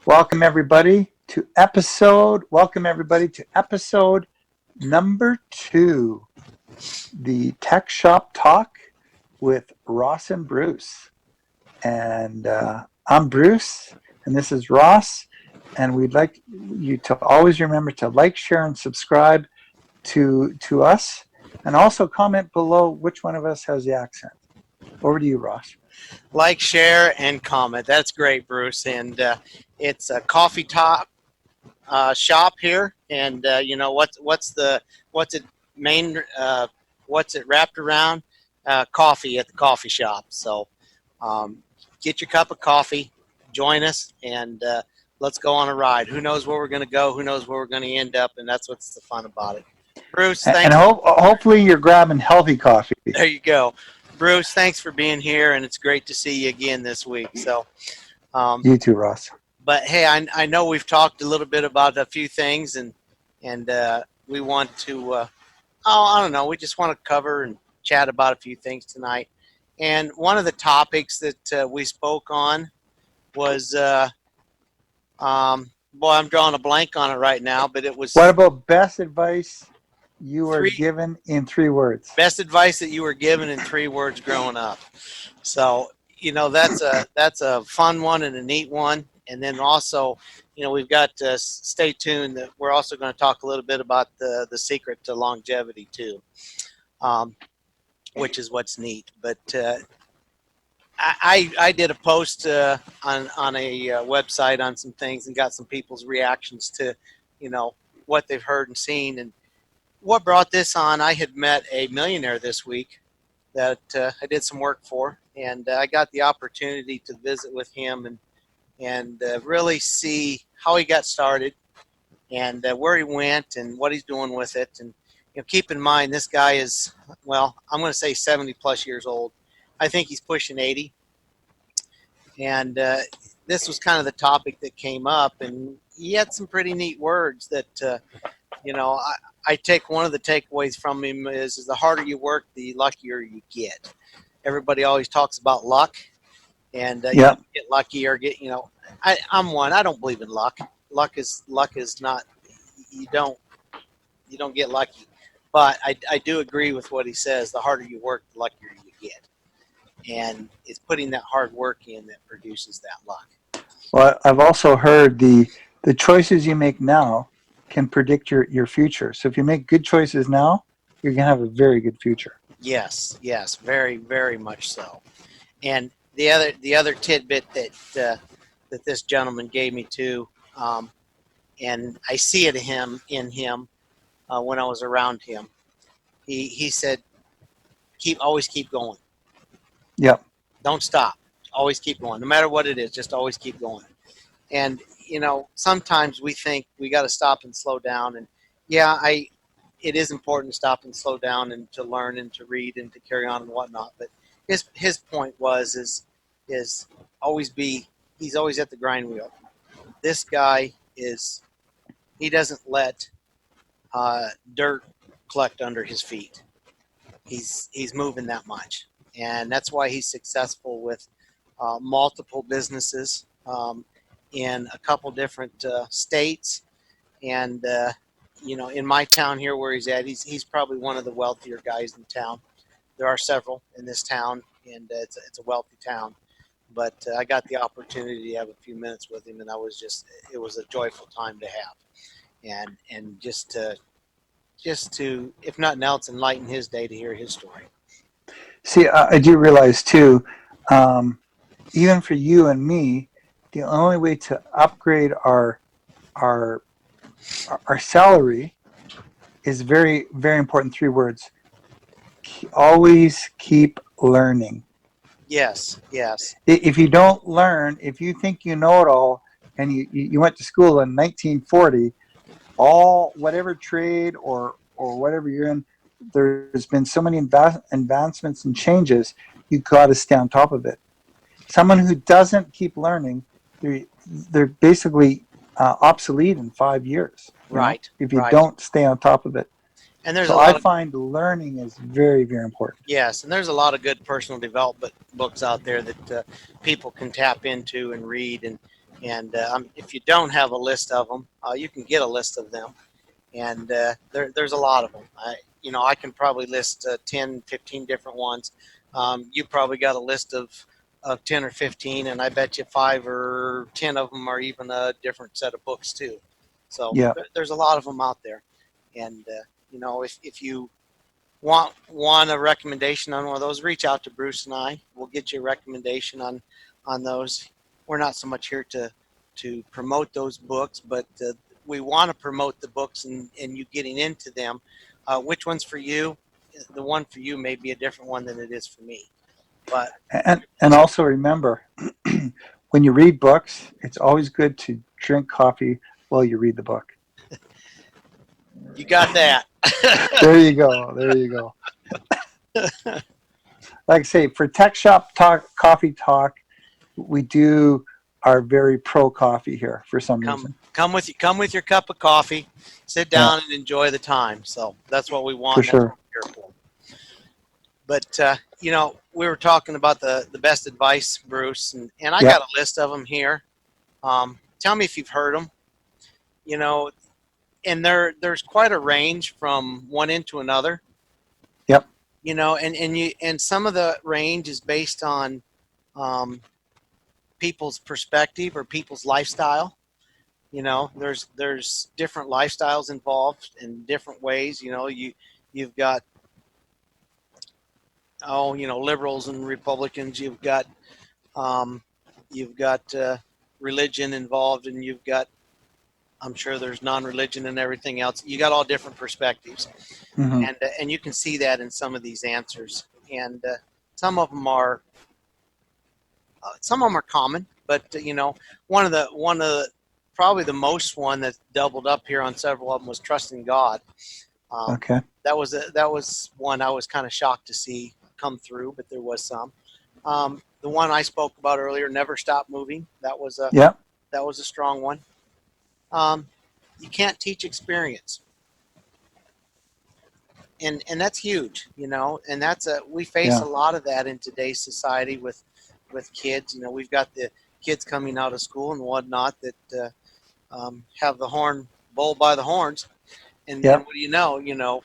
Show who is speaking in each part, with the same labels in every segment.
Speaker 1: Welcome everybody to episode number 2, the Tech Shop Talk with Ross and Bruce. And I'm Bruce, and this is Ross. And we'd like you to always remember to like, share, and subscribe to us, and also comment below which one of us has the accent. Over to you, Ross.
Speaker 2: Like, share, and comment. That's great, Bruce. And it's a coffee top shop here. And what's it main? What's it wrapped around? Coffee at the coffee shop. So get your cup of coffee, join us, and let's go on a ride. Who knows where we're going to go? Who knows where we're going to end up? And that's what's the fun about it. Bruce, thanks.
Speaker 1: And hopefully you're grabbing healthy coffee.
Speaker 2: There you go. Bruce, thanks for being here, and it's great to see you again this week. So,
Speaker 1: you too, Ross.
Speaker 2: But hey, I know we've talked a little bit about a few things, and we want to, I don't know, we just want to cover and chat about a few things tonight. And one of the topics that we spoke on was, I'm drawing a blank on it right now, but it was.
Speaker 1: What about best advice you were given in 3 words?
Speaker 2: Best advice that you were given in 3 words growing up. So, that's a fun one and a neat one. And then also, we've got stay tuned that we're also going to talk a little bit about the secret to longevity too, which is what's neat. But I did a post on a website on some things and got some people's reactions to, what they've heard and seen. And what brought this on, I had met a millionaire this week that I did some work for, and I got the opportunity to visit with him and really see how he got started and where he went and what he's doing with it. And keep in mind, this guy is, well, I'm going to say 70 plus years old. I think he's pushing 80. And this was kind of the topic that came up, and he had some pretty neat words that, I take one of the takeaways from him is the harder you work, the luckier you get. Everybody always talks about luck, and get lucky or get, I'm one. I don't believe in luck. Luck is not. You don't get lucky, but I do agree with what he says. The harder you work, the luckier you get, and it's putting that hard work in that produces that luck.
Speaker 1: Well, I've also heard the choices you make now can predict your future. So if you make good choices now, you're going to have a very good future.
Speaker 2: Yes, very, very much so. And the other tidbit that this gentleman gave me too, and I see it in him when I was around him. He said, always keep going.
Speaker 1: Yep.
Speaker 2: Don't stop. Always keep going. No matter what it is, just always keep going. And sometimes we think we got to stop and slow down. And it is important to stop and slow down and to learn and to read and to carry on and whatnot. But his point is always he's always at the grind wheel. This guy he doesn't let dirt collect under his feet. He's moving that much. And that's why he's successful with multiple businesses in a couple different states. And, in my town here where he's at, he's probably one of the wealthier guys in town. There are several in this town, and it's a wealthy town. But I got the opportunity to have a few minutes with him, and it was a joyful time to have. And just to, if nothing else, enlighten his day to hear his story.
Speaker 1: See, I do realize too, even for you and me, the only way to upgrade our salary is very, very important. 3 words. Always keep learning.
Speaker 2: Yes.
Speaker 1: If you don't learn, if you think you know it all, and you went to school in 1940, whatever trade or whatever you're in, there's been so many advancements and changes, you got to stay on top of it. Someone who doesn't keep learning, they're basically obsolete in 5 years.
Speaker 2: Right.
Speaker 1: If you don't stay on top of it.
Speaker 2: And
Speaker 1: I find learning is very, very important.
Speaker 2: Yes, and there's a lot of good personal development books out there that people can tap into and read. And And if you don't have a list of them, you can get a list of them. And there's a lot of them. I can probably list 10, 15 different ones. You probably got a list of 10 or 15, and I bet you 5 or 10 of them are even a different set of books too. So
Speaker 1: Yeah.
Speaker 2: there's a lot of them out there. And, if you want a recommendation on one of those, reach out to Bruce and I. We'll get you a recommendation on those. We're not so much here to promote those books, but we want to promote the books and you getting into them. Which one's for you? The one for you may be a different one than it is for me. But
Speaker 1: And also remember, when you read books, it's always good to drink coffee while you read the book.
Speaker 2: you got that.
Speaker 1: There you go. There you go. Like I say, for Tech Shop Talk, Coffee Talk, we are very pro coffee here for some reason.
Speaker 2: Come with your cup of coffee, sit down and enjoy the time. So that's what we want.
Speaker 1: For sure.
Speaker 2: That's what we're here for. But we were talking about the best advice, Bruce, and I got a list of them here. Tell me if you've heard them. And there's quite a range from one end to another.
Speaker 1: Yep.
Speaker 2: And some of the range is based on people's perspective or people's lifestyle. There's different lifestyles involved in different ways. You've got liberals and Republicans. You've got religion involved, and you've got, I'm sure there's non-religion and everything else. You got all different perspectives, and you can see that in some of these answers. And some of them are common, but one of the probably the most one that doubled up here on several of them was trusting God.
Speaker 1: Okay.
Speaker 2: That was one I was kind of shocked to see come through, but there was some. The one I spoke about earlier, never stop moving. That was a strong one. You can't teach experience, and that's huge, and we face a lot of that in today's society with kids. We've got the kids coming out of school and whatnot that have the horn bull by the horns, and what do you know,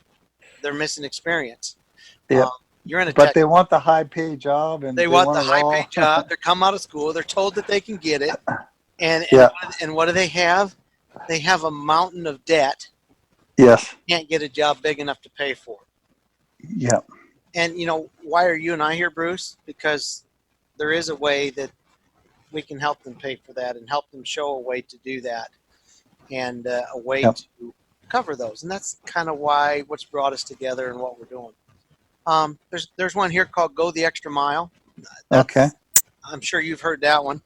Speaker 2: they're missing experience.
Speaker 1: Yep.
Speaker 2: You're in a
Speaker 1: but they want the high paid job, and
Speaker 2: they want the high paid job. They come out of school, they're told that they can get it, and what do they have? They have a mountain of debt.
Speaker 1: Yes.
Speaker 2: Can't get a job big enough to pay for.
Speaker 1: Yeah.
Speaker 2: And why are you and I here, Bruce? Because there is a way that we can help them pay for that and help them show a way to do that, and a way to cover those. And that's kind of what's brought us together and what we're doing. There's one here called Go the Extra Mile.
Speaker 1: Okay.
Speaker 2: I'm sure you've heard that one.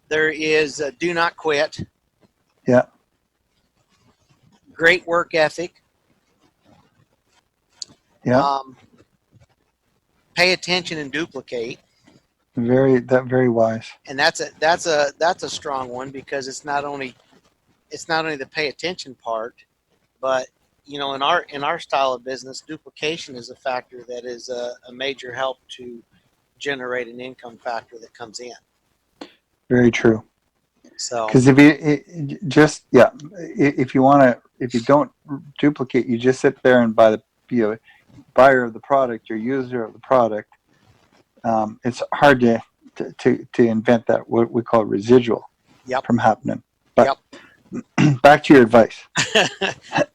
Speaker 2: There is Do Not Quit.
Speaker 1: Yeah.
Speaker 2: Great Work Ethic.
Speaker 1: Yeah.
Speaker 2: Pay Attention and Duplicate.
Speaker 1: Very wise.
Speaker 2: And that's a strong one, because it's not only the pay attention part, but in our style of business, duplication is a factor that is a major help to generate an income factor that comes in.
Speaker 1: Very true.
Speaker 2: So,
Speaker 1: because if you don't duplicate, you just sit there and buy be a buyer of the product, your user of the product. It's hard to invent that what we call residual from happening. But back to your advice.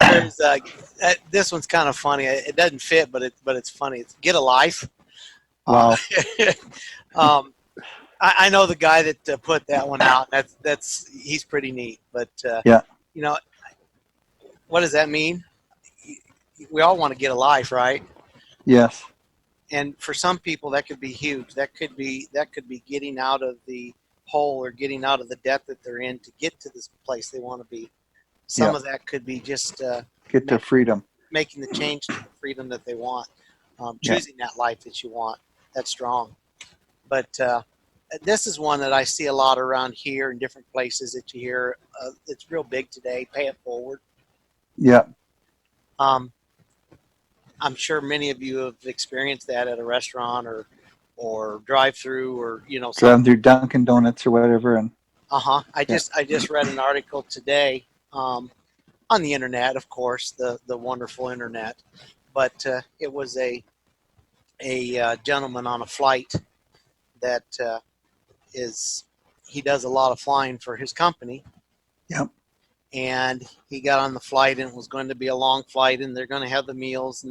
Speaker 2: There's this one's kind of funny. It doesn't fit, but it's funny. It's Get a Life.
Speaker 1: Wow.
Speaker 2: I know the guy that put that one out. He's pretty neat. But what does that mean? We all want to get a life, right?
Speaker 1: Yes.
Speaker 2: And for some people, that could be huge. That could be getting out of the hole or getting out of the debt that they're in to get to this place they want to be. Some of that could be just
Speaker 1: get to freedom,
Speaker 2: making the change to the freedom that they want, choosing that life that you want. That's strong. But this is one that I see a lot around here in different places that you hear. It's real big today. Pay it forward.
Speaker 1: Yeah.
Speaker 2: I'm sure many of you have experienced that at a restaurant or or drive-through, or
Speaker 1: Driving
Speaker 2: something.
Speaker 1: through Dunkin' Donuts or whatever, and
Speaker 2: I
Speaker 1: yeah.
Speaker 2: just read an article today, on the internet, of course, the wonderful internet, but it was a gentleman on a flight that is he does a lot of flying for his company.
Speaker 1: Yep.
Speaker 2: And he got on the flight, and it was going to be a long flight, and they're going to have the meals,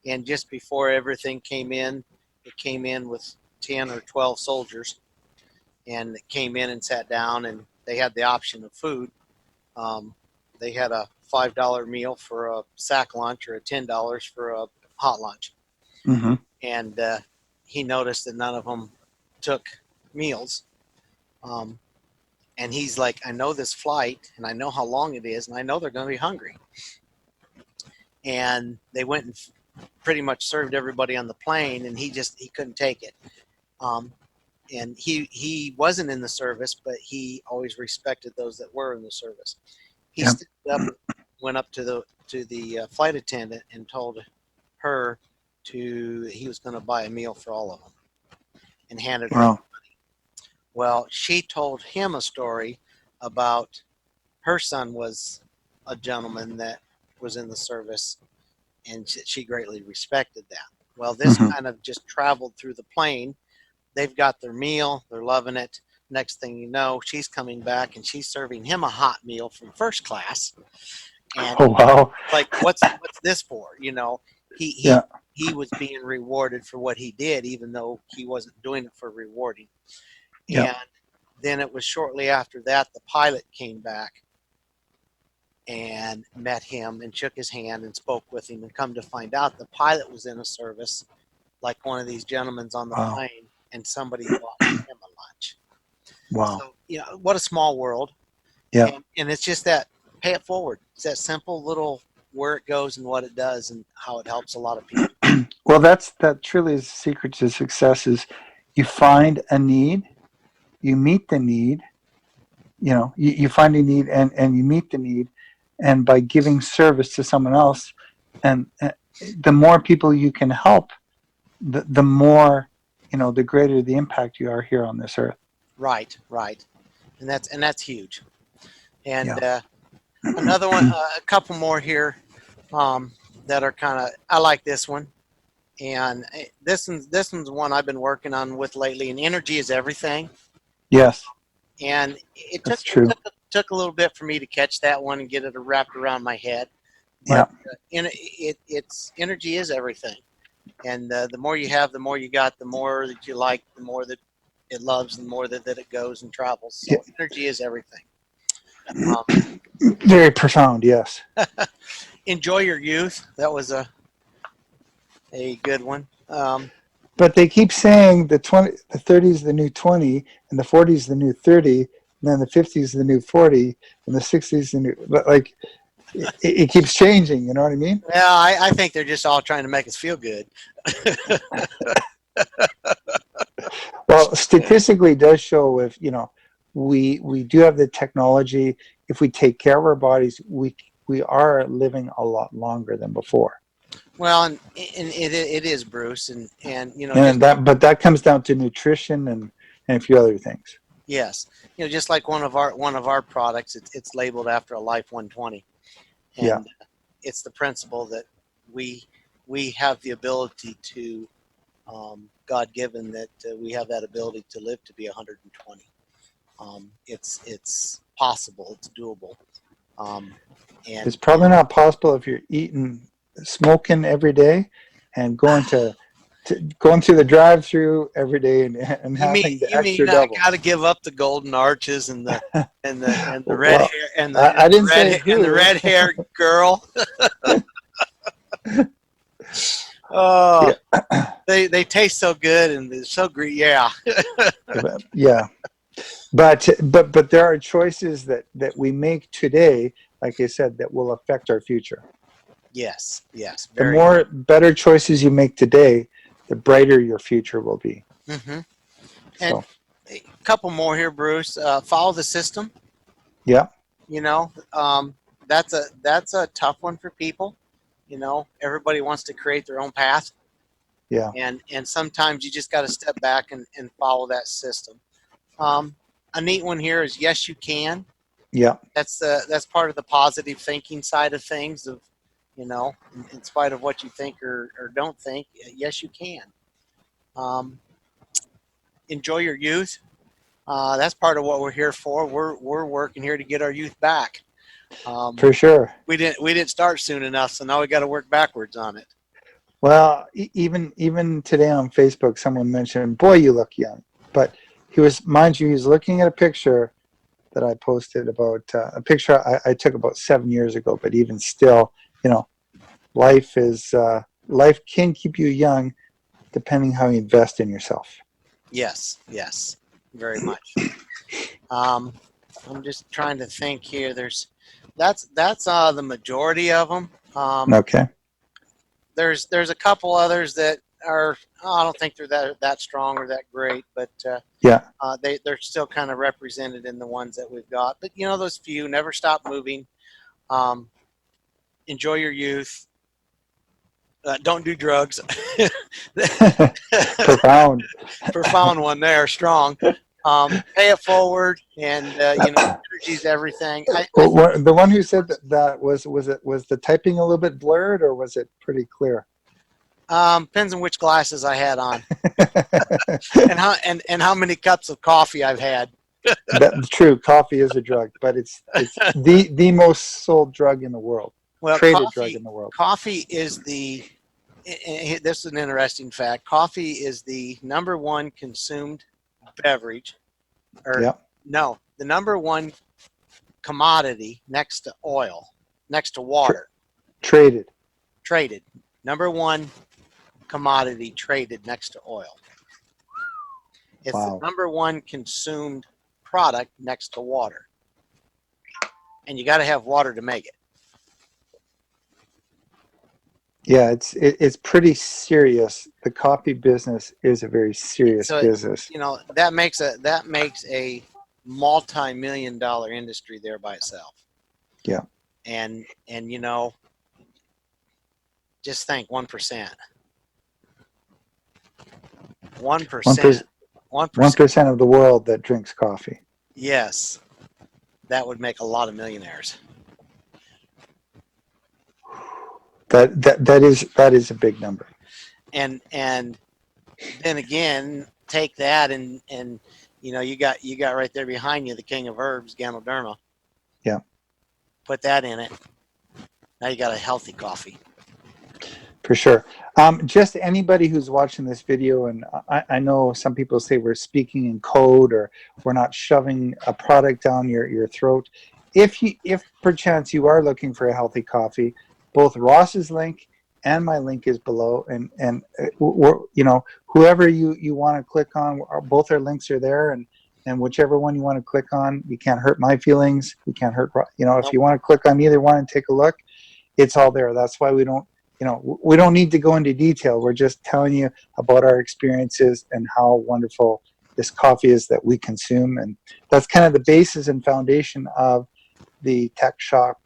Speaker 2: and just before everything came in, it came in with 10 or 12 soldiers, and it came in and sat down, and they had the option of food. They had a $5 meal for a sack lunch, or a $10 for a hot lunch.
Speaker 1: Mm-hmm.
Speaker 2: And he noticed that none of them took meals. And he's like, I know this flight, and I know how long it is, and I know they're going to be hungry. And they went and pretty much served everybody on the plane, and he couldn't take it. And he wasn't in the service, but he always respected those that were in the service. He
Speaker 1: Yep.
Speaker 2: stood up, went up to the flight attendant, and told her he was going to buy a meal for all of them, and handed her.
Speaker 1: Wow.
Speaker 2: Well, she told him a story about her son was a gentleman that was in the service, and she greatly respected that. Well, this kind of just traveled through the plane. They've got their meal. They're loving it. Next thing you know, she's coming back, and she's serving him a hot meal from first class. And
Speaker 1: Oh, wow.
Speaker 2: like, what's this for? He
Speaker 1: Yeah.
Speaker 2: he was being rewarded for what he did, even though he wasn't doing it for rewarding.
Speaker 1: Yep.
Speaker 2: And then it was shortly after that the pilot came back and met him and shook his hand and spoke with him, and come to find out the pilot was in a service like one of these gentlemen on the
Speaker 1: Wow.
Speaker 2: plane, and somebody bought him a lunch.
Speaker 1: Wow.
Speaker 2: So, what a small world.
Speaker 1: Yeah.
Speaker 2: And it's just that, pay it forward. It's that simple little where it goes and what it does and how it helps a lot of people.
Speaker 1: Well, that truly is the secret to success: is you find a need, you meet the need. You find a need and you meet the need, and by giving service to someone else, and the more people you can help, the more, the greater the impact you are here on this earth.
Speaker 2: Right. And that's huge. And
Speaker 1: Yeah.
Speaker 2: another one, a couple more here, that are kind of, I like this one. And this one's one I've been working on with lately. And energy is everything.
Speaker 1: Yes,
Speaker 2: And it
Speaker 1: that's true.
Speaker 2: took a little bit for me to catch that one and get it wrapped around my head.
Speaker 1: Yeah.
Speaker 2: But it's energy is everything. And the more you have, the more you got, the more that you like, the more that it loves, the more that it goes and travels. So
Speaker 1: Yeah.
Speaker 2: energy is everything.
Speaker 1: Very profound. Yes.
Speaker 2: Enjoy your youth. That was a good one.
Speaker 1: But they keep saying the 30 is the new 20, and the 40 is the new 30, and then the 50 is the new 40, and the 60 is the new. But like, it keeps changing. You know what I mean?
Speaker 2: Yeah, I think they're just all trying to make us feel good.
Speaker 1: Well, statistically, it does show if we do have the technology. If we take care of our bodies, we are living a lot longer than before.
Speaker 2: Well, and it is, Bruce, and
Speaker 1: And that comes down to nutrition and a few other things.
Speaker 2: yes, just like one of our products, it's labeled after a Life 120, and
Speaker 1: Yeah.
Speaker 2: it's the principle that we have the ability to, God given that we have that ability to live to be 120. It's possible, it's doable, and
Speaker 1: It's probably not possible if you're smoking every day, and going through the drive-through every day and having the
Speaker 2: you
Speaker 1: extra
Speaker 2: mean I
Speaker 1: double.
Speaker 2: got to give up the golden arches and the red
Speaker 1: Well,
Speaker 2: hair and
Speaker 1: I didn't say who.
Speaker 2: the red haired girl? Oh,
Speaker 1: Yeah.
Speaker 2: they taste so good and they're so great. Yeah.
Speaker 1: Yeah. But there are choices that we make today, like I said, that will affect our future.
Speaker 2: Yes.
Speaker 1: The more better choices you make today, the brighter your future will be.
Speaker 2: Mm-hmm.
Speaker 1: So.
Speaker 2: And a couple more here, Bruce. Follow the system.
Speaker 1: Yeah.
Speaker 2: That's a tough one for people. Everybody wants to create their own path.
Speaker 1: Yeah.
Speaker 2: And sometimes you just got to step back and follow that system. A neat one here is yes, you can.
Speaker 1: Yeah.
Speaker 2: That's part of the positive thinking side of things. Of in spite of what you think or don't think, yes, you can. Enjoy your youth. That's part of what we're here for. We're working here to get our youth back.
Speaker 1: For sure.
Speaker 2: We didn't start soon enough, so now we got to work backwards on it.
Speaker 1: Well, even today on Facebook, someone mentioned, "Boy, you look young." But mind you, he was looking at a picture that I posted about a picture I took about 7 years ago. But even still, life can keep you young, depending how you invest in yourself.
Speaker 2: Yes, very much. I'm just trying to think here. That's the majority of them.
Speaker 1: Okay.
Speaker 2: There's a couple others that are I don't think they're that strong or that great, but
Speaker 1: Yeah.
Speaker 2: they're still kind of represented in the ones that we've got. But those few, never stop moving. Enjoy your youth. Don't do drugs.
Speaker 1: Profound.
Speaker 2: Profound one there, strong. Pay it forward, and energy's everything.
Speaker 1: The one who said that was the typing a little bit blurred, or was it pretty clear?
Speaker 2: Depends on which glasses I had on, and how many cups of coffee I've had.
Speaker 1: That's true. Coffee is a drug, but it's the most sold drug in the world.
Speaker 2: Well,
Speaker 1: Traded drug in the world.
Speaker 2: Coffee is this is an interesting fact. Coffee is the number one consumed beverage, the number one commodity next to oil, next to water.
Speaker 1: Traded.
Speaker 2: Number one commodity traded next to oil. It's the number one consumed product next to water. And you got to have water to make it. Yeah,
Speaker 1: it's pretty serious. The coffee business is a very serious business.
Speaker 2: That makes a multi-million-dollar industry there by itself.
Speaker 1: Yeah.
Speaker 2: And just think 1%. 1%
Speaker 1: of the world that drinks coffee.
Speaker 2: Yes. That would make a lot of millionaires.
Speaker 1: That is a big number.
Speaker 2: And then again, take that and you got right there behind you the king of herbs, Ganoderma.
Speaker 1: Yeah.
Speaker 2: Put that in it. Now you got a healthy coffee.
Speaker 1: For sure. Just anybody who's watching this video, and I know some people say we're speaking in code or we're not shoving a product down your throat. If perchance you are looking for a healthy coffee, both Ross's link and my link is below, and whoever you want to click on, both our links are there, and whichever one you want to click on, you can't hurt my feelings. You can't hurt, if you want to click on either one and take a look, it's all there. That's why we don't need to go into detail. We're just telling you about our experiences and how wonderful this coffee is that we consume, and that's kind of the basis and foundation of the Tech Shop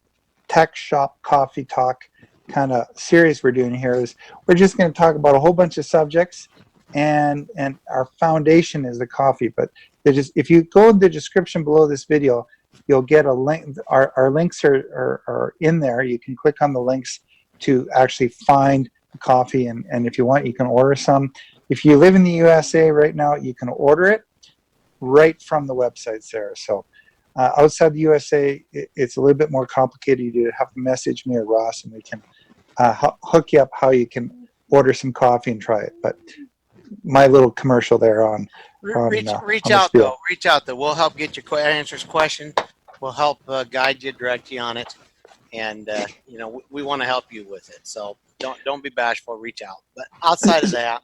Speaker 1: Coffee Talk kind of series we're doing here. Is we're just going to talk about a whole bunch of subjects, and our foundation is the coffee. But if you go in the description below this video, you'll get a link. Our links are in there. You can click on the links to actually find the coffee, and if you want, you can order some. If you live in the USA right now, you can order it right from the websites there. So outside the USA, it's a little bit more complicated. You have to message me or Ross, and we can hook you up how you can order some coffee and try it. But my little commercial there on
Speaker 2: reach out though. We'll help get your answers question. We'll help guide you, direct you on it, and we want to help you with it. So don't be bashful. Reach out. But outside of that,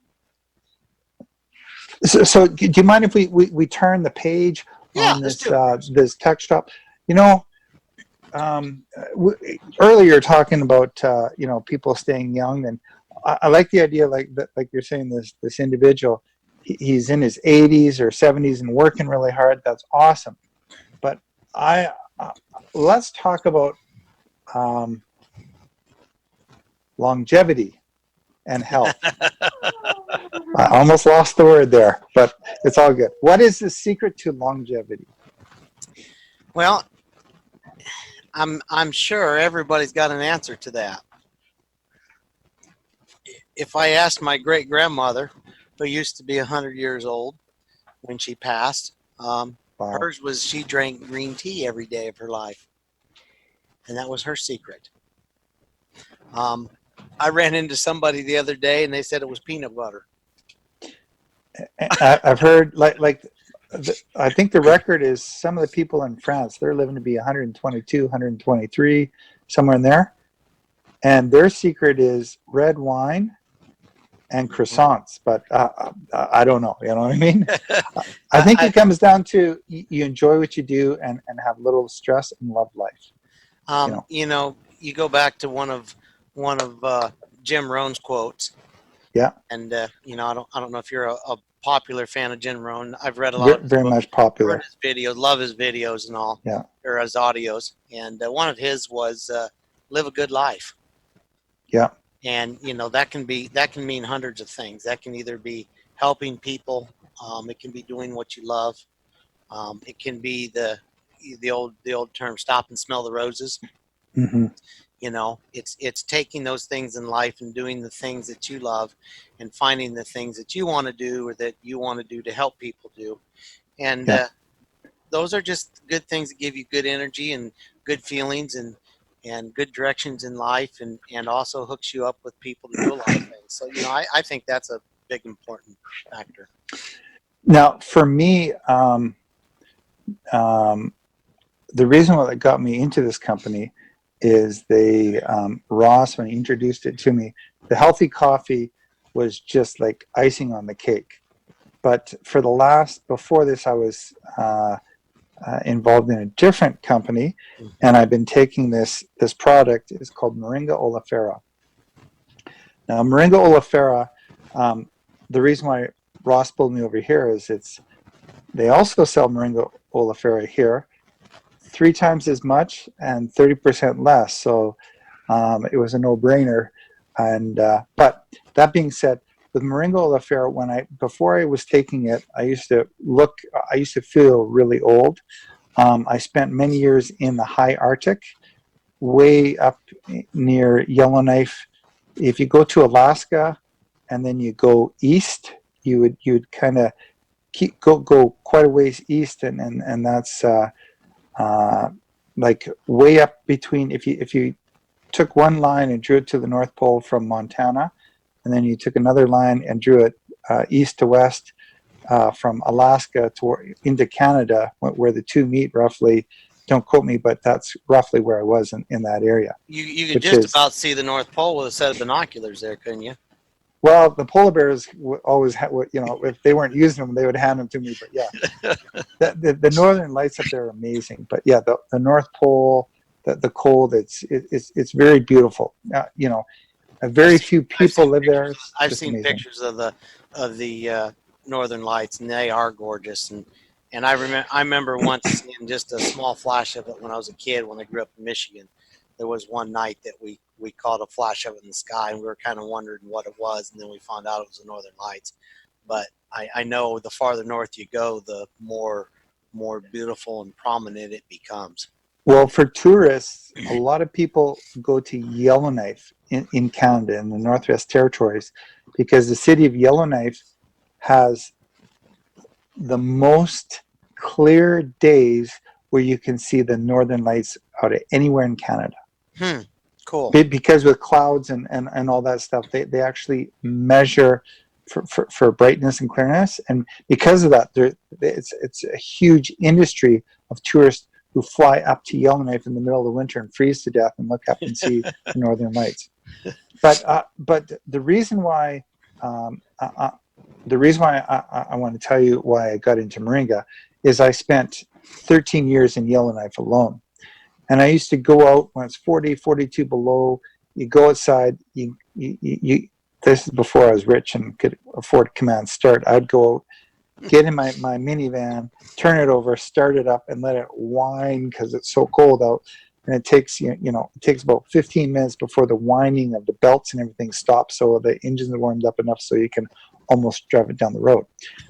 Speaker 1: so do you mind if we turn the page on this Tech Shop? Earlier talking about people staying young, and I like the idea like you're saying, this individual, he's in his 80s or 70s and working really hard. That's awesome. But let's talk about longevity and health. I almost lost the word there, but it's all good. What is the secret to longevity?
Speaker 2: Well, I'm sure everybody's got an answer to that. If I asked my great grandmother, who used to be 100 years old when she passed,
Speaker 1: Wow.
Speaker 2: hers was she drank green tea every day of her life, and that was her secret. I ran into somebody the other day, and they said it was peanut butter.
Speaker 1: I've heard I think the record is some of the people in France, they're living to be 122, 123, somewhere in there. And their secret is red wine and croissants. But I don't know. You know what I mean? I think it comes down to you enjoy what you do and have little stress and love life.
Speaker 2: You go back to one of Jim Rohn's quotes.
Speaker 1: Yeah.
Speaker 2: And I don't know if you're a popular fan of Jim Rohn. I've read a lot of his
Speaker 1: very
Speaker 2: books,
Speaker 1: much popular.
Speaker 2: read his videos, love his videos and all.
Speaker 1: Yeah.
Speaker 2: Or his audios. And one of his was live a good life.
Speaker 1: Yeah.
Speaker 2: And that can mean hundreds of things. That can either be helping people. It can be doing what you love. It can be the old term, stop and smell the roses.
Speaker 1: Mm-hmm.
Speaker 2: It's taking those things in life and doing the things that you love and finding the things that you want to do or that you want to do to help people do. And those are just good things that give you good energy and good feelings and good directions in life and also hooks you up with people to do a lot of things. So, I think that's a big important factor.
Speaker 1: Now, for me, the reason why that got me into this company is Ross, when he introduced it to me, the healthy coffee was just like icing on the cake. But before this, I was involved in a different company, and I've been taking this product. It's called Moringa oleifera. Now, Moringa oleifera, the reason why Ross pulled me over here is they also sell Moringa oleifera here, 3 times as much and 30% less. So it was a no-brainer. And but that being said, with Moringa oleifera, before I was taking it, I used to feel really old. I spent many years in the high Arctic, way up near Yellowknife. If you go to Alaska and then you go east, you'd kind of go quite a ways east, and that's like way up between. If you took one line and drew it to the North Pole from Montana, and then you took another line and drew it east to west from Alaska into Canada, where the two meet roughly. Don't quote me, but that's roughly where I was in that area.
Speaker 2: You could just about see the North Pole with a set of binoculars there, couldn't you?
Speaker 1: Well, the polar bears always had, if they weren't using them, they would hand them to me. But yeah, the northern lights up there are amazing. But yeah, the North Pole, the cold, it's very beautiful. Very few people live there.
Speaker 2: I've seen pictures of the northern lights, and they are gorgeous. And I remember once seeing just a small flash of it when I was a kid. When I grew up in Michigan, there was one night that we caught a flash of it in the sky, and we were kind of wondering what it was, and then we found out it was the northern lights. But I know the farther north you go, the more beautiful and prominent it becomes.
Speaker 1: Well, for tourists, a lot of people go to Yellowknife in Canada, in the Northwest Territories, because the city of Yellowknife has the most clear days where you can see the northern lights out of anywhere in Canada.
Speaker 2: Cool.
Speaker 1: Because with clouds and all that stuff, they actually measure for brightness and clearness, and because of that, it's a huge industry of tourists who fly up to Yellowknife in the middle of the winter and freeze to death and look up and see the northern lights. But the reason why I want to tell you why I got into Moringa is I spent 13 years in Yellowknife alone. And I used to go out when it's 40, 42 below. You go outside. You this is before I was rich and could afford command start. I'd go out, get in my minivan, turn it over, start it up, and let it whine because it's so cold out. and it takes it takes about 15 minutes before the winding of the belts and everything stops, so the engine's warmed up enough so you can almost drive it down the road.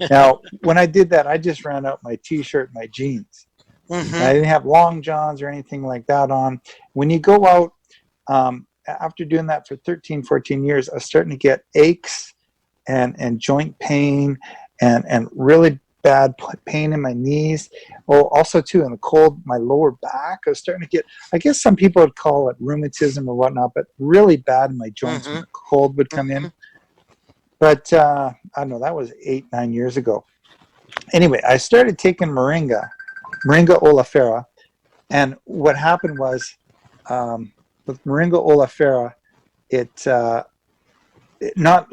Speaker 1: Now, when I did that, I just ran out my t-shirt and my jeans. And I didn't have long johns or anything like that on. When you go out, after doing that for 13, 14 years, I was starting to get aches and joint pain and really bad pain in my knees. Oh, also too, in the cold, my lower back, I was starting to get, I guess some people would call it rheumatism or whatnot, but really bad in my joints when the cold would come in. But I don't know, that was 8-9 years ago. Anyway, I started taking moringa oleifera, and what happened was, with moringa oleifera, it not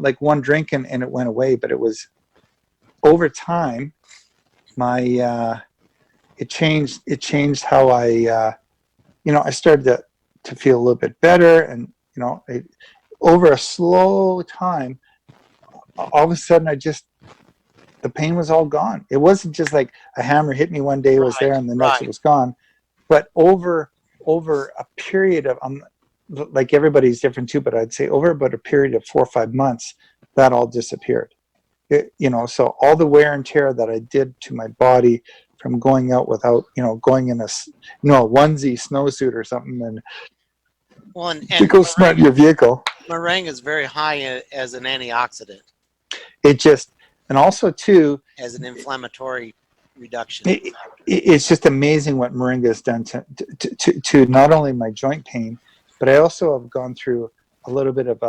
Speaker 1: like one drink and it went away, but it was over time. My it changed how I I started to feel a little bit better, and over a slow time, all of a sudden the pain was all gone. It wasn't just like a hammer hit me one day, it was there, and the next it was gone. But over a period of, like everybody's different too, but I'd say over about a period of 4 or 5 months, that all disappeared. So all the wear and tear that I did to my body from going out without, going in a onesie snowsuit or something, and to go smart your vehicle.
Speaker 2: Moringa is very high as an antioxidant.
Speaker 1: And also too,
Speaker 2: as an inflammatory reduction.
Speaker 1: It's just amazing what moringa has done to not only my joint pain, but I also have gone through a little bit of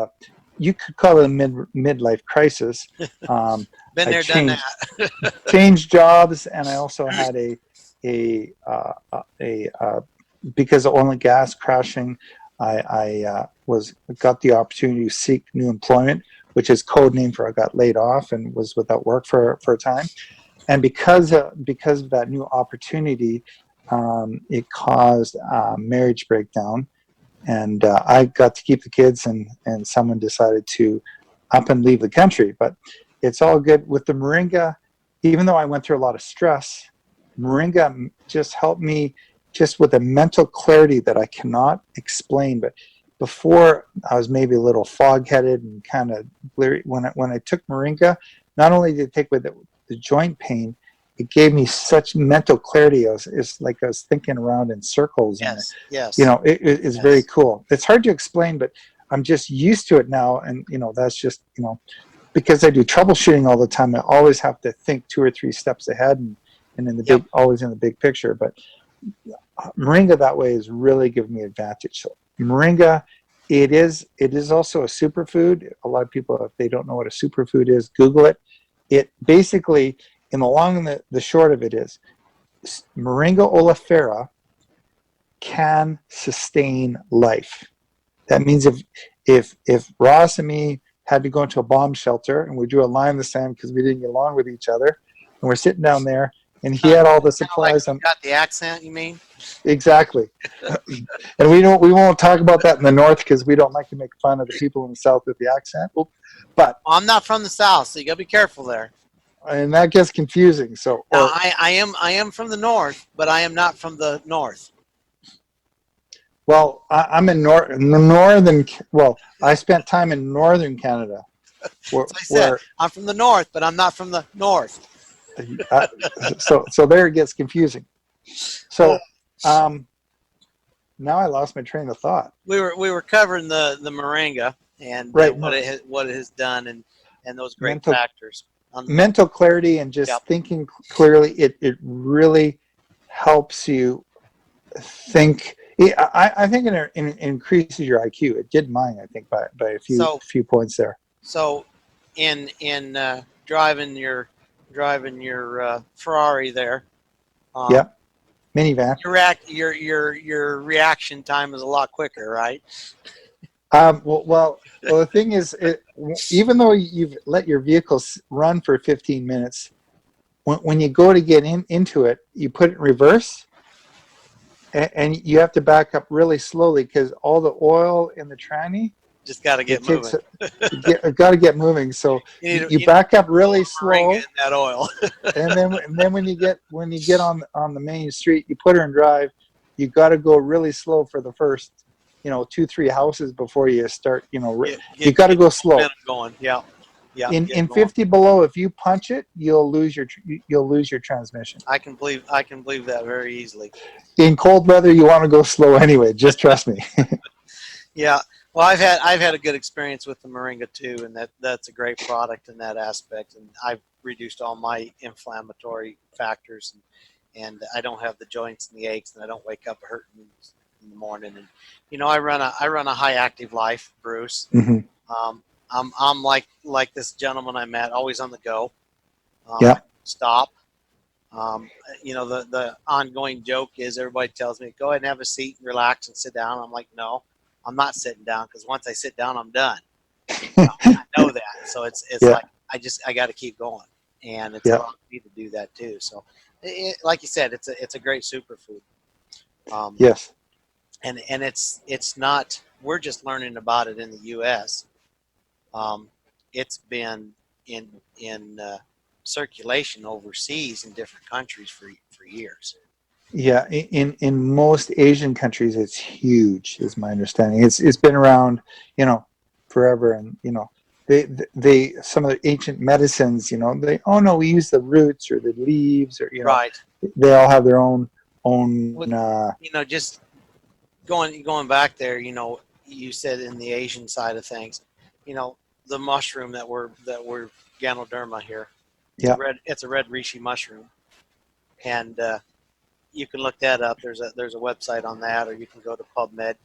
Speaker 1: you could call it a midlife crisis.
Speaker 2: Been there, done that.
Speaker 1: Changed jobs, and I also had because of oil and gas crashing, I got the opportunity to seek new employment, which is code name for I got laid off and was without work for a time. And because of that new opportunity, it caused a marriage breakdown. And I got to keep the kids, and someone decided to up and leave the country. But it's all good. With the moringa, even though I went through a lot of stress, moringa just helped me just with a mental clarity that I cannot explain. But before, I was maybe a little fog-headed and kind of bleary. When I took moringa, not only did it take away the joint pain, it gave me such mental clarity. It's like I was thinking around in circles.
Speaker 2: Yes.
Speaker 1: It's very cool. It's hard to explain, but I'm just used to it now. And, that's just, because I do troubleshooting all the time, I always have to think 2 or 3 steps ahead and in the always in the big picture. But moringa that way is really giving me advantage. So moringa, it is also a superfood. A lot of people, if they don't know what a superfood is, Google it. It basically, in the long and the short of it is, moringa oleifera can sustain life. That means if Ross and me had to go into a bomb shelter and we drew a line in the sand because we didn't get along with each other, and we're sitting down there, and he had all the supplies.
Speaker 2: Like got the accent, you mean?
Speaker 1: Exactly. And we won't talk about that in the north because we don't like to make fun of the people in the south with the accent. But
Speaker 2: I'm not from the south, so you gotta be careful there.
Speaker 1: And that gets confusing. So
Speaker 2: I am from the north, but I am not from the north.
Speaker 1: Well, I'm in northern. Well, I spent time in northern Canada.
Speaker 2: I'm from the north, but I'm not from the north.
Speaker 1: So there it gets confusing. So now I lost my train of thought.
Speaker 2: We were covering the moringa and what it has done and those great factors.
Speaker 1: Mental clarity and just thinking clearly. It really helps you think. I think it increases your IQ. It did mine, I think, by a few points there. So,
Speaker 2: in driving your Ferrari there,
Speaker 1: minivan.
Speaker 2: Your reaction time is a lot quicker, right?
Speaker 1: Well, the thing is, even though you've let your vehicles run for 15 minutes, when you go to get into it, you put it in reverse. And you have to back up really slowly because all the oil in the tranny
Speaker 2: just got to get moving.
Speaker 1: Got to get moving. So you back up really slow.
Speaker 2: In that oil.
Speaker 1: and then when you get on the main street, you put her in drive. you got to go really slow for the first, 2-3 houses before you start. You got to go slow.
Speaker 2: Momentum going. Yeah. Yeah.
Speaker 1: In 50 below, if you punch it, you'll lose your transmission.
Speaker 2: I can believe that very easily.
Speaker 1: In cold weather, you want to go slow anyway. Just trust me.
Speaker 2: Yeah. Well, I've had a good experience with the Moringa too, and that's a great product in that aspect. And I've reduced all my inflammatory factors, and I don't have the joints and the aches, and I don't wake up hurting in the morning. And I run a high active life, Bruce.
Speaker 1: Mm-hmm.
Speaker 2: I'm like this gentleman I met, always on the go.
Speaker 1: Yeah.
Speaker 2: Stop. The ongoing joke is everybody tells me, go ahead and have a seat and relax and sit down. I'm like, no, I'm not sitting down, because once I sit down, I'm done. I know that. So it's like, I got to keep going. And it's allowed me to do that too. So like you said, it's a great superfood.
Speaker 1: Yes.
Speaker 2: And it's not, we're just learning about it in the U.S. It's been in circulation overseas in different countries for years.
Speaker 1: Yeah, in most Asian countries, it's huge, is my understanding. It's been around, forever, and they some of the ancient medicines, we use the roots or the leaves, or
Speaker 2: Right.
Speaker 1: they all have their own.
Speaker 2: Just going back there, you said in the Asian side of things, the mushroom that we're Ganoderma here.
Speaker 1: Yeah.
Speaker 2: It's a red reishi mushroom, and you can look that up. There's a website on that, or you can go to PubMed.gov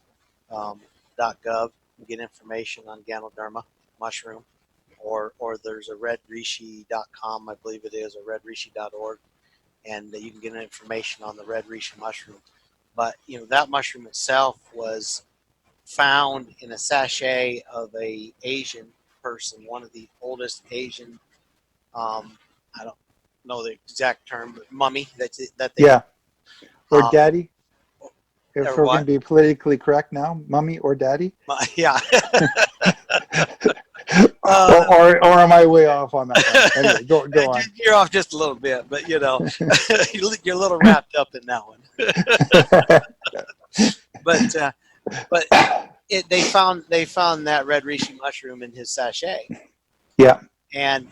Speaker 2: and get information on Ganoderma mushroom, or there's a redreishi.com, I believe it is, or redreishi.org, and you can get information on the red reishi mushroom. But that mushroom itself was found in a sachet of a Asian person, one of the oldest Asian. I don't know the exact term, but mummy that they
Speaker 1: or daddy. If
Speaker 2: or
Speaker 1: we're
Speaker 2: what?
Speaker 1: going to be politically correct now, mummy or daddy.
Speaker 2: Yeah.
Speaker 1: or am I way off on that one? Anyway, go on.
Speaker 2: You're off just a little bit, but you're a little wrapped up in that one. But they found that red reishi mushroom in his sachet.
Speaker 1: Yeah.
Speaker 2: And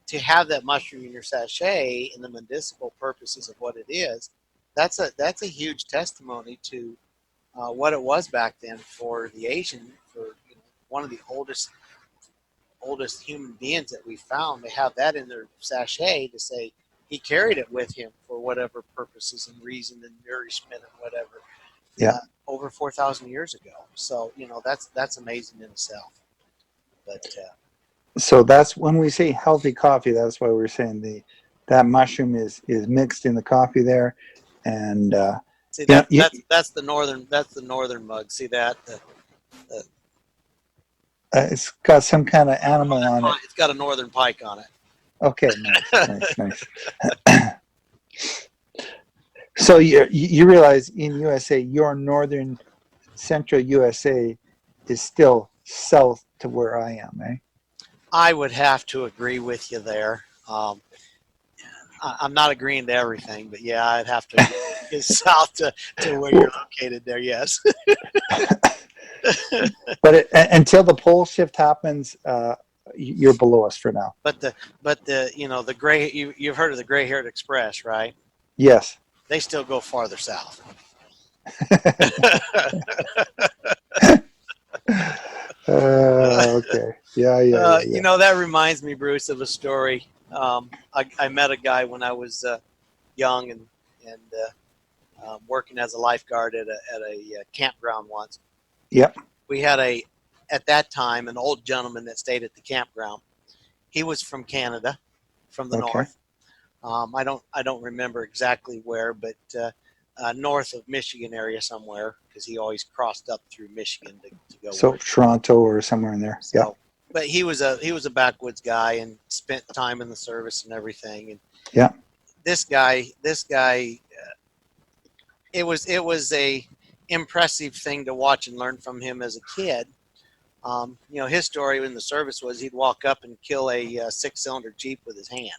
Speaker 2: to have that mushroom in your sachet and the medicinal purposes of what it is, that's a huge testimony to what it was back then for the Asian, for one of the oldest human beings that we found. They have that in their sachet to say he carried it with him for whatever purposes and reason and nourishment and whatever.
Speaker 1: Yeah.
Speaker 2: Over 4,000 years ago. So that's amazing in itself. But
Speaker 1: so that's when we say healthy coffee. That's why we're saying that mushroom is mixed in the coffee there, and
Speaker 2: see that's the northern mug. See that
Speaker 1: it's got some kind of animal on it.
Speaker 2: It's got a northern pike on it.
Speaker 1: Okay, nice. So you realize in USA, your northern central USA is still south to where I am, eh?
Speaker 2: I would have to agree with you there. I'm not agreeing to everything, but yeah, I'd have to get south to where you're located there, yes.
Speaker 1: But until the pole shift happens, you're below us for now.
Speaker 2: But the gray, you've heard of the Gray-haired Express, right?
Speaker 1: Yes.
Speaker 2: They still go farther south.
Speaker 1: Okay. Yeah.
Speaker 2: That reminds me, Bruce, of a story. I met a guy when I was young and working as a lifeguard at a campground once.
Speaker 1: Yep.
Speaker 2: We had at that time, an old gentleman that stayed at the campground. He was from Canada, from the north. I don't remember exactly where, but north of Michigan area somewhere, because he always crossed up through Michigan to go.
Speaker 1: So Toronto or somewhere in there. So, yeah.
Speaker 2: But he was a backwoods guy and spent time in the service and everything. And
Speaker 1: yeah,
Speaker 2: this guy, it was a impressive thing to watch and learn from him as a kid. His story in the service was he'd walk up and kill a 6-cylinder Jeep with his hand.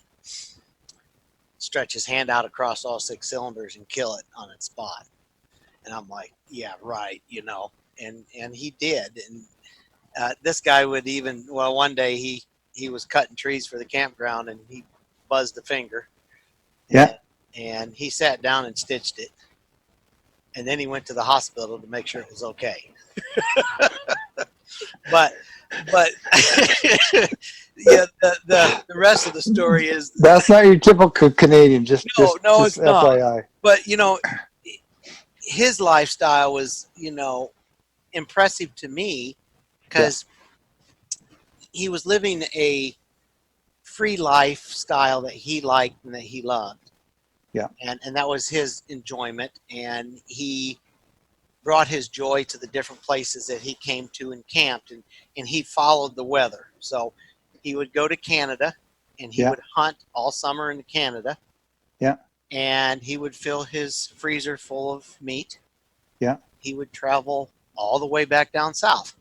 Speaker 2: stretch his hand out across all 6 cylinders and kill it on its spot. And I'm like, yeah, right, you know. And he did. And this guy would even, well, one day he was cutting trees for the campground and he buzzed a finger.
Speaker 1: Yeah.
Speaker 2: And he sat down and stitched it. And then he went to the hospital to make sure it was okay. but yeah, the rest of the story is
Speaker 1: That's not your typical Canadian. Just
Speaker 2: it's not.
Speaker 1: FYI.
Speaker 2: But you know, his lifestyle was, you know, impressive to me because he was living a free lifestyle that he liked and that he loved.
Speaker 1: Yeah.
Speaker 2: And that was his enjoyment. And he brought his joy to the different places that he came to and camped, and he followed the weather. So he would go to Canada and he would hunt all summer in Canada.
Speaker 1: Yeah.
Speaker 2: And he would fill his freezer full of meat.
Speaker 1: Yeah.
Speaker 2: He would travel all the way back down south.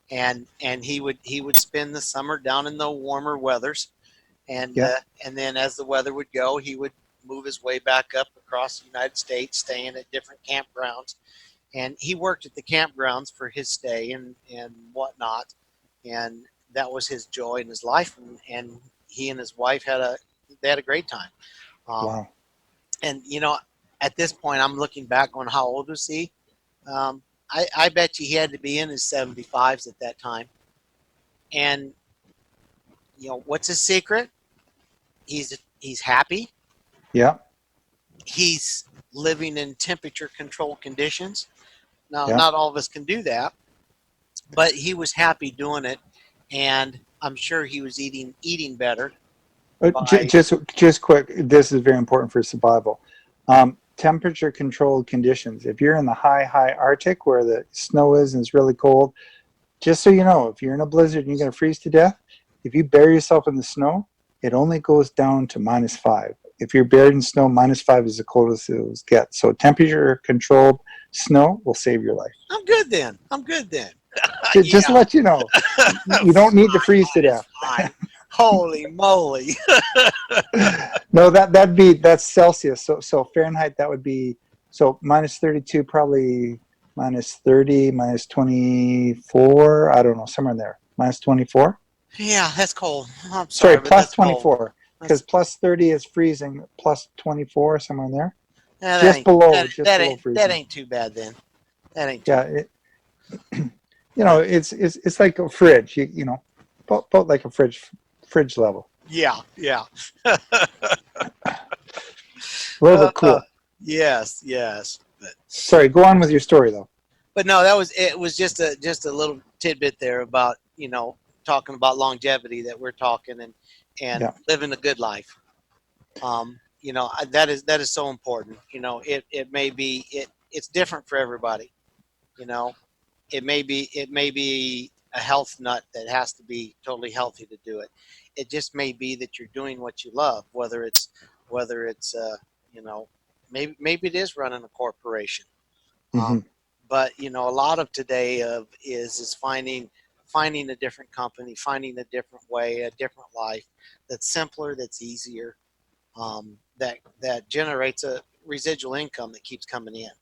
Speaker 2: And he would spend the summer down in the warmer weathers. And then as the weather would go, he would move his way back up across the United States, staying at different campgrounds. And he worked at the campgrounds for his stay and whatnot. And that was his joy in his life. And he and his wife had a great time.
Speaker 1: Wow.
Speaker 2: And, you know, at this point, I'm looking back on how old was he? I bet you he had to be in his 75s at that time. And, you know, what's his secret? He's happy.
Speaker 1: Yeah.
Speaker 2: He's living in temperature-controlled conditions. Now, not all of us can do that, but he was happy doing it, and I'm sure he was eating better.
Speaker 1: Just quick, this is very important for survival. Temperature-controlled conditions. If you're in the high Arctic where the snow is and it's really cold, just so you know, if you're in a blizzard and you're going to freeze to death, if you bury yourself in the snow, it only goes down to -5. If you're buried in snow, -5 is the coldest it will get. So temperature-controlled snow will save your life.
Speaker 2: I'm good then.
Speaker 1: Just to let you know, you don't need to freeze to death.
Speaker 2: Holy moly!
Speaker 1: No, that's Celsius. So Fahrenheit, that would be -32, probably -30, -24. I don't know, somewhere in there. -24.
Speaker 2: Yeah, that's cold. I'm sorry, but
Speaker 1: plus
Speaker 2: that's
Speaker 1: 24 because plus 30 is freezing. Plus 24 somewhere in there.
Speaker 2: Yeah,
Speaker 1: just below
Speaker 2: freezing. That ain't too bad then. That ain't too bad.
Speaker 1: You know, it's like a fridge. You know, about like a fridge level.
Speaker 2: Yeah.
Speaker 1: A little bit cool.
Speaker 2: Yes. But,
Speaker 1: sorry, go on with your story though.
Speaker 2: But no, it was just a little tidbit there about, you know, talking about longevity that we're talking and living a good life. You know, that is so important. You know, it may be it's different for everybody. You know, it may be a health nut that has to be totally healthy to do it. It just may be that you're doing what you love, whether it's you know, maybe it is running a corporation.
Speaker 1: Mm-hmm.
Speaker 2: But you know, a lot of today is finding a different company, finding a different way, a different life that's simpler, that's easier, that generates a residual income that keeps coming in.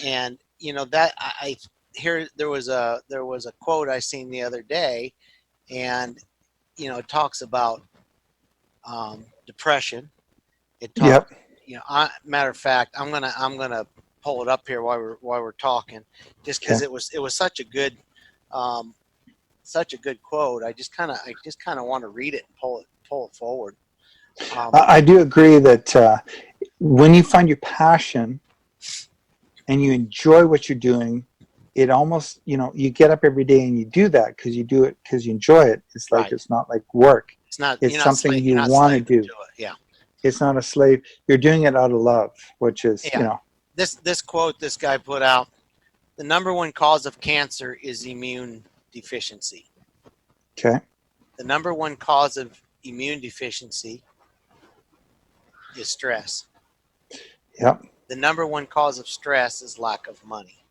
Speaker 2: And you know that I here there was a quote I seen the other day, and you know it talks about depression. It talks, you know, matter of fact, I'm gonna pull it up here while we're talking, just because it was such a good quote. I just kind of want to read it and pull it forward.
Speaker 1: I do agree that when you find your passion and you enjoy what you're doing, it almost, you know, you get up every day and you do that because you do it because you enjoy it. It's like it's not like work. It's something you want to do.
Speaker 2: Yeah.
Speaker 1: It's not a slave. You're doing it out of love, which is, you know.
Speaker 2: This quote this guy put out: the number one cause of cancer is immune deficiency.
Speaker 1: Okay.
Speaker 2: The number one cause of immune deficiency is stress.
Speaker 1: Yep.
Speaker 2: The number one cause of stress is lack of money.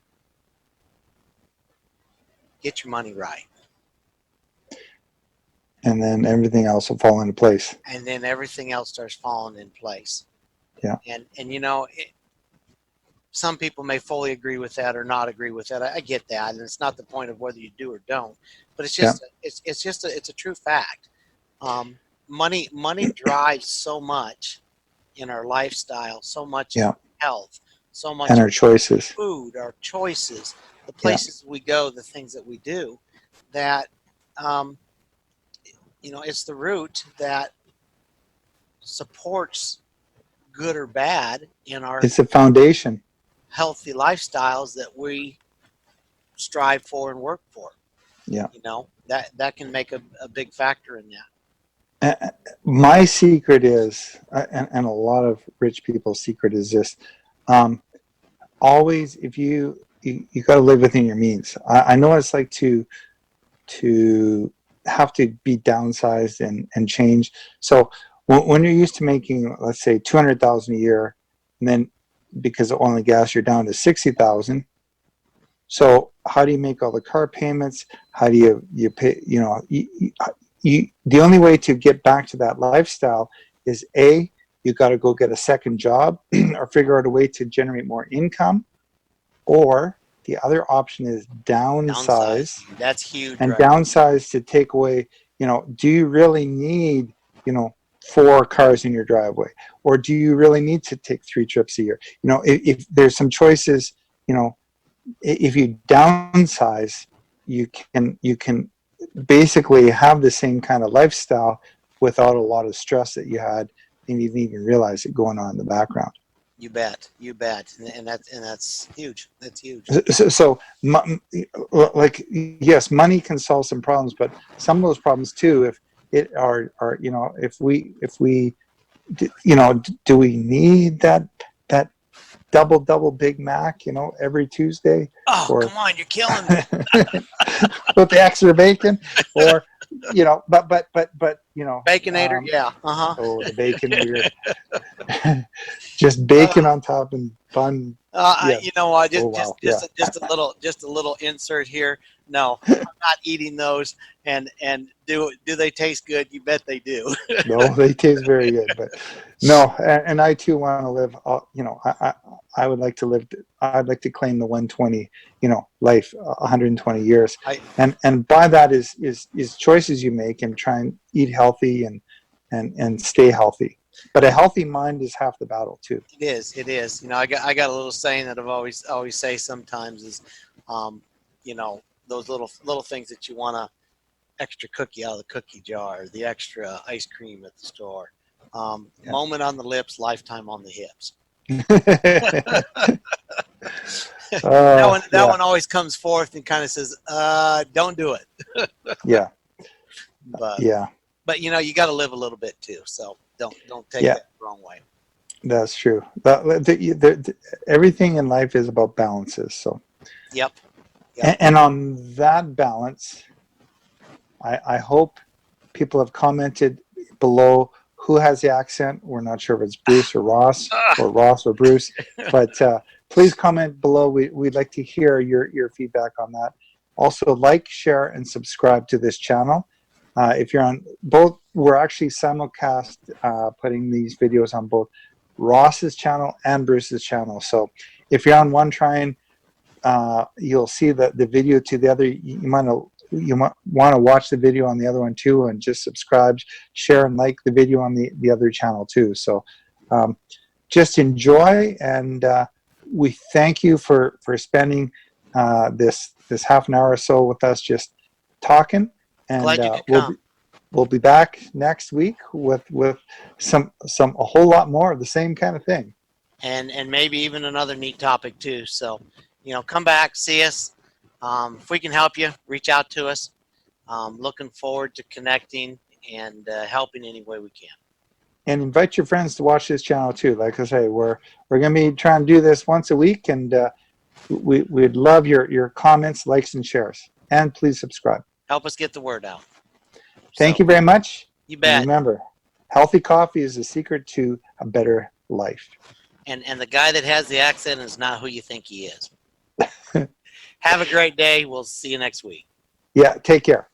Speaker 2: Get your money right.
Speaker 1: And then everything else will fall into place.
Speaker 2: And then everything else starts falling in place.
Speaker 1: Yeah.
Speaker 2: And you know, some people may fully agree with that or not agree with that. I get that, and it's not the point of whether you do or don't. But it's just it's a true fact. Money drives so much in our lifestyle, so much in health, so much
Speaker 1: and our
Speaker 2: in
Speaker 1: choices.
Speaker 2: food, our choices, the
Speaker 1: Yeah.
Speaker 2: places we go, the things that we do, that you know, it's the root that supports good or bad in our
Speaker 1: It's the foundation.
Speaker 2: healthy lifestyles that we strive for and work for.
Speaker 1: Yeah.
Speaker 2: You know, that can make a big factor in that.
Speaker 1: My secret is, and a lot of rich people's secret is this: always, if you got to live within your means. I know what it's like to have to be downsized and change. So when you're used to making, let's say, 200,000 a year, and then because of oil and gas, you're down to 60,000. So how do you make all the car payments? How do you pay? You know, the only way to get back to that lifestyle is you got to go get a second job or figure out a way to generate more income, or the other option is downsize.
Speaker 2: That's huge.
Speaker 1: And
Speaker 2: right?
Speaker 1: downsize to take away, you know, do you really need, you know, 4 cars in your driveway, or do you really need to take 3 trips a year? You know, if there's some choices, you know, if you downsize, you can basically have the same kind of lifestyle without a lot of stress that you had, and you didn't even realize it going on in the background.
Speaker 2: You bet, and that's huge. That's huge.
Speaker 1: So, like, yes, money can solve some problems, but some of those problems too, if it are you know, if we you know, do we need that double Big Mac, you know, every Tuesday?
Speaker 2: Oh,
Speaker 1: Or
Speaker 2: come on, you're killing me.
Speaker 1: with the extra bacon, or you know, but you know,
Speaker 2: Baconator, yeah,
Speaker 1: oh, the baconator, just bacon on top and bun. Yes.
Speaker 2: You know what?
Speaker 1: Oh wow, yeah.
Speaker 2: Just a little insert here. No, I'm not eating those. And do they taste good? You bet they do.
Speaker 1: No, they taste very good, but no, and I too want to live. You know, I would like to live. I'd like to claim the 120. You know, life, 120 years, and by that is choices you make and try and eat healthy and stay healthy. But a healthy mind is half the battle too.
Speaker 2: It is. You know, I got a little saying that I've always say sometimes is, you know, those little things that you want to extra cookie out of the cookie jar, the extra ice cream at the store. Moment on the lips, lifetime on the hips. That one always comes forth and kind of says, don't do it.
Speaker 1: Yeah.
Speaker 2: But you know, you got to live a little bit too. So don't take that the wrong way.
Speaker 1: That's true. Everything in life is about balances. So.
Speaker 2: Yep.
Speaker 1: And on that balance, I hope people have commented below who has the accent. We're not sure if it's Bruce or Ross, or Ross or Bruce, but please comment below. We'd like to hear your feedback on that. Also, like, share, and subscribe to this channel. If you're on both, we're actually simulcast putting these videos on both Ross's channel and Bruce's channel. So if you're on one, you'll see the video to the other. You might want to watch the video on the other one too, and just subscribe, share, and like the video on the other channel too. So just enjoy, and we thank you for spending this half an hour or so with us just talking. And
Speaker 2: glad you could come.
Speaker 1: We'll be back next week with some a whole lot more of the same kind of thing,
Speaker 2: and maybe even another neat topic too. So, you know, come back, see us. If we can help you, reach out to us. Looking forward to connecting and helping any way we can.
Speaker 1: And invite your friends to watch this channel too. Like I say, we're going to be trying to do this once a week, and we'd love your comments, likes, and shares. And please subscribe.
Speaker 2: Help us get the word out.
Speaker 1: Thank you very much.
Speaker 2: You bet.
Speaker 1: And remember, healthy coffee is the secret to a better life.
Speaker 2: And the guy that has the accent is not who you think he is. Have a great day. We'll see you next week.
Speaker 1: Yeah, take care.